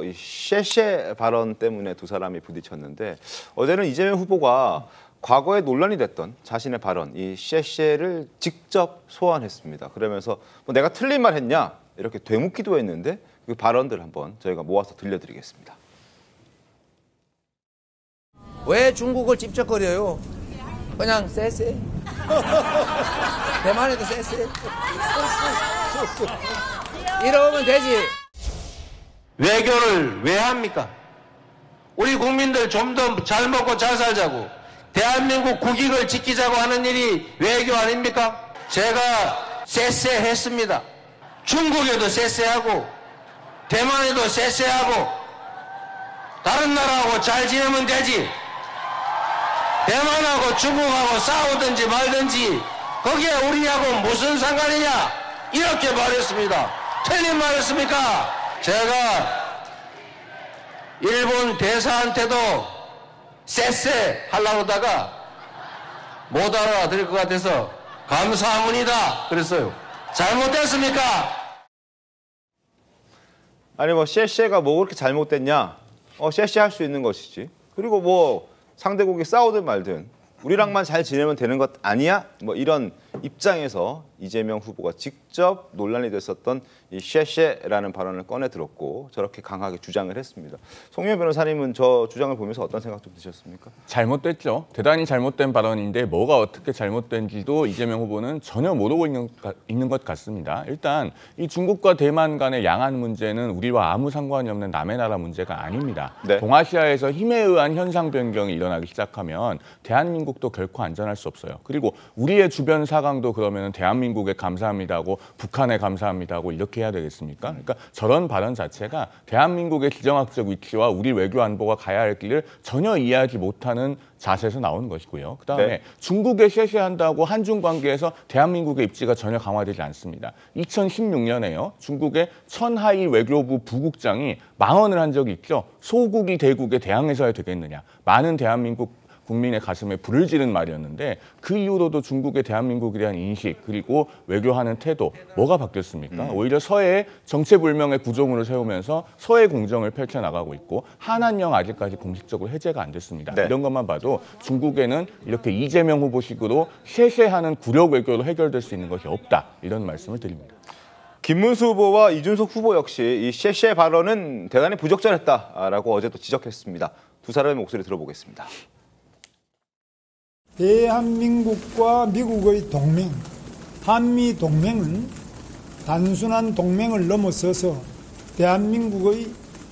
이 쉐쉐 발언 때문에 두 사람이 부딪혔는데 어제는 이재명 후보가 과거에 논란이 됐던 자신의 발언, 이 쉐쉐를 직접 소환했습니다. 그러면서 뭐 내가 틀린 말 했냐 이렇게 되묻기도 했는데 그 발언들 한번 저희가 모아서 들려드리겠습니다. 왜 중국을 찝쩍거려요? 그냥 쎄쎄. 대만에도 쎄쎄. 이러면 되지. 외교를 왜 합니까? 우리 국민들 좀 더 잘 먹고 잘 살자고, 대한민국 국익을 지키자고 하는 일이 외교 아닙니까? 제가 쎄쎄했습니다. 중국에도 쎄쎄하고 대만에도 쎄쎄하고 다른 나라하고 잘 지내면 되지. 대만하고 중국하고 싸우든지 말든지 거기에 우리하고 무슨 상관이냐 이렇게 말했습니다. 틀린 말했습니까? 제가 일본 대사한테도 쎄쎄 하려고 하다가 못 알아들을 것 같아서 감사합니다 그랬어요. 잘못됐습니까? 아니 뭐 쉐쉐가 뭐 그렇게 잘못됐냐? 쉐쉐 할 수 있는 것이지. 그리고 뭐 상대국이 싸우든 말든 우리랑만 잘 지내면 되는 것 아니야? 뭐 이런 입장에서 이재명 후보가 직접 논란이 됐었던 이 쉐쉐라는 발언을 꺼내 들었고 저렇게 강하게 주장을 했습니다. 송유현 변호사님은 저 주장을 보면서 어떤 생각 좀 드셨습니까? 잘못됐죠. 대단히 잘못된 발언인데 뭐가 어떻게 잘못된지도 이재명 후보는 전혀 모르고 있는 것 같습니다. 일단 이 중국과 대만 간의 양안 문제는 우리와 아무 상관이 없는 남의 나라 문제가 아닙니다. 네. 동아시아에서 힘에 의한 현상 변경이 일어나기 시작하면 대한민국도 결코 안전할 수 없어요. 그리고 우리의 주변 사강도 그러면 대한민국에 감사합니다고 북한에 감사합니다고 이렇게 해야 되겠습니까? 그러니까 저런 발언 자체가 대한민국의 지정학적 위치와 우리 외교 안보가 가야 할 길을 전혀 이해하지 못하는 자세에서 나오는 것이고요. 그다음에 네. 중국에 쉐쉐한다고 한중 관계에서 대한민국의 입지가 전혀 강화되지 않습니다. 2016년에요. 중국의 천하이 외교부 부국장이 망언을 한 적이 있죠. 소국이 대국에 대항해서야 되겠느냐. 많은 대한민국 국민의 가슴에 불을 지른 말이었는데 그 이후로도 중국의 대한민국에 대한 인식 그리고 외교하는 태도 뭐가 바뀌었습니까? 오히려 서해에 정체불명의 구조물을 세우면서 서해 공정을 펼쳐나가고 있고 한한령 아직까지 공식적으로 해제가 안 됐습니다. 네. 이런 것만 봐도 중국에는 이렇게 이재명 후보식으로 쉐쉐하는 굴욕 외교로 해결될 수 있는 것이 없다. 이런 말씀을 드립니다. 김문수 후보와 이준석 후보 역시 이 쉐쉐 발언은 대단히 부적절했다라고 어제도 지적했습니다. 두 사람의 목소리 들어보겠습니다. 대한민국과 미국의 동맹, 한미 동맹은 단순한 동맹을 넘어서서 대한민국의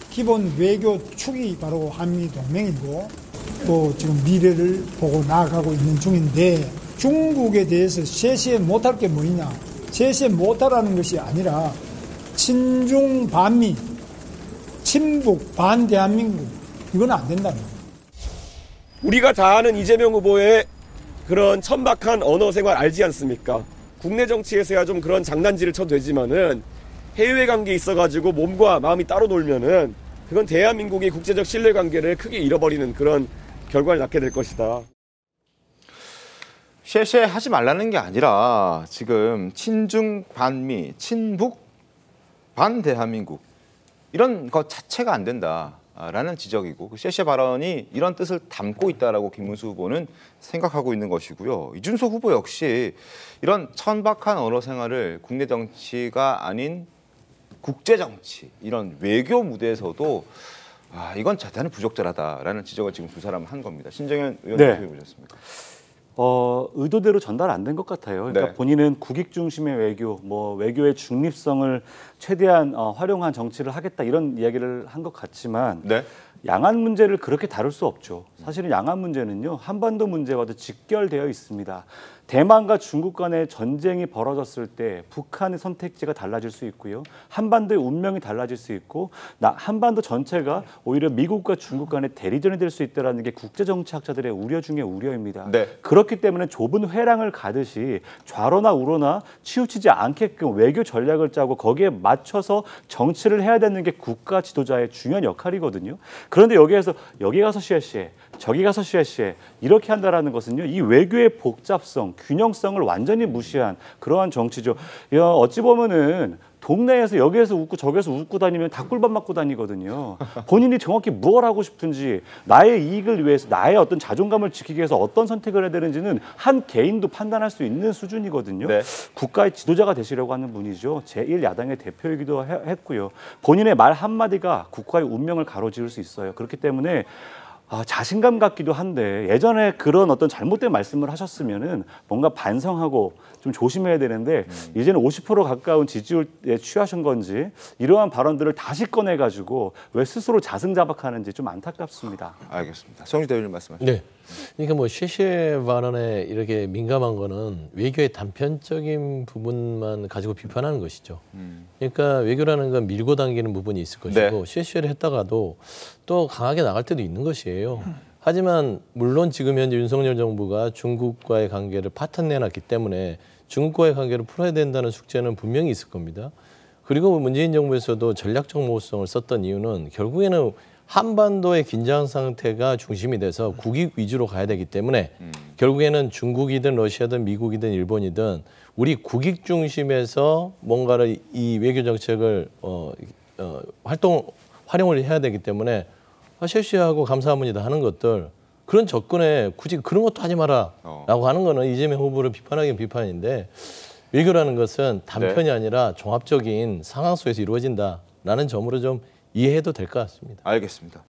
기본 외교 축이 바로 한미 동맹이고 또 지금 미래를 보고 나아가고 있는 중인데 중국에 대해서 쉐쉐 못할 게 뭐냐? 쉐쉐 못하라는 것이 아니라 친중 반미, 친북 반 대한민국 이건 안 된다는 거예요. 우리가 다 아는 이재명 후보의 그런 천박한 언어 생활 알지 않습니까? 국내 정치에서야 좀 그런 장난질을 쳐도 되지만은 해외 관계에 있어가지고 몸과 마음이 따로 놀면은 그건 대한민국의 국제적 신뢰관계를 크게 잃어버리는 그런 결과를 낳게 될 것이다. 쉐쉐 하지 말라는 게 아니라 지금 친중 반미, 친북 반 대한민국 이런 것 자체가 안 된다라는 지적이고 그 쉐쉐 발언이 이런 뜻을 담고 있다라고 김문수 후보는 생각하고 있는 것이고요. 이준석 후보 역시 이런 천박한 언어 생활을 국내 정치가 아닌 국제 정치 이런 외교 무대에서도 이건 대단히 부적절하다라는 지적을 지금 두 사람은 한 겁니다. 신정현 의원님 어떻게 보셨습니까? 의도대로 전달 안 된 것 같아요. 그러니까 네. 본인은 국익 중심의 외교, 외교의 중립성을 최대한 활용한 정치를 하겠다 이런 이야기를 한 것 같지만 네. 양안 문제를 그렇게 다룰 수 없죠. 사실은 양안 문제는요. 한반도 문제와도 직결되어 있습니다. 대만과 중국 간의 전쟁이 벌어졌을 때 북한의 선택지가 달라질 수 있고요. 한반도의 운명이 달라질 수 있고 한반도 전체가 오히려 미국과 중국 간의 대리전이 될 수 있다는 게 국제정치학자들의 우려 중에 우려입니다. 네. 그렇기 때문에 좁은 회랑을 가듯이 좌로나 우로나 치우치지 않게끔 외교 전략을 짜고 거기에 맞춰서 정치를 해야 되는 게 국가 지도자의 중요한 역할이거든요. 그런데 여기 가서 쉐쉐, 저기 가서 쉐쉐 이렇게 한다라는 것은요. 이 외교의 복잡성, 균형성을 완전히 무시한 그러한 정치죠. 어찌 보면은 동네에서 여기에서 웃고 저기에서 웃고 다니면 다 꿀밤 맞고 다니거든요. 본인이 정확히 무엇을 하고 싶은지 나의 이익을 위해서 나의 어떤 자존감을 지키기 위해서 어떤 선택을 해야 되는지는 한 개인도 판단할 수 있는 수준이거든요. 네. 국가의 지도자가 되시려고 하는 분이죠. 제1야당의 대표이기도 했고요. 본인의 말 한마디가 국가의 운명을 가로지을 수 있어요. 그렇기 때문에 자신감 같기도 한데 예전에 그런 어떤 잘못된 말씀을 하셨으면은 뭔가 반성하고 좀 조심해야 되는데 이제는 50% 가까운 지지율에 취하신 건지 이러한 발언들을 다시 꺼내가지고 왜 스스로 자승자박하는지 좀 안타깝습니다. 알겠습니다. 성주 대변인 말씀하시죠. 네. 그러니까 뭐 셰셰 발언에 이렇게 민감한 거는 외교의 단편적인 부분만 가지고 비판하는 것이죠. 그러니까 외교라는 건 밀고 당기는 부분이 있을 것이고 네. 셰셰를 했다가도 또 강하게 나갈 때도 있는 것이에요. 하지만 물론 지금 현재 윤석열 정부가 중국과의 관계를 파탄내놨기 때문에 중국과의 관계를 풀어야 된다는 숙제는 분명히 있을 겁니다. 그리고 문재인 정부에서도 전략적 모호성을 썼던 이유는 결국에는 한반도의 긴장 상태가 중심이 돼서 국익 위주로 가야 되기 때문에 결국에는 중국이든 러시아든 미국이든 일본이든 우리 국익 중심에서 뭔가를 이 외교 정책을 활용을 해야 되기 때문에 셰시하고 감사합니다 하는 것들 그런 접근에 굳이 그런 것도 하지 마라라고 하는 거는 이재명 후보를 비판하기는 비판인데 외교라는 것은 단편이 네. 아니라 종합적인 상황 속에서 이루어진다라는 점으로 좀 이해해도 될 것 같습니다. 알겠습니다.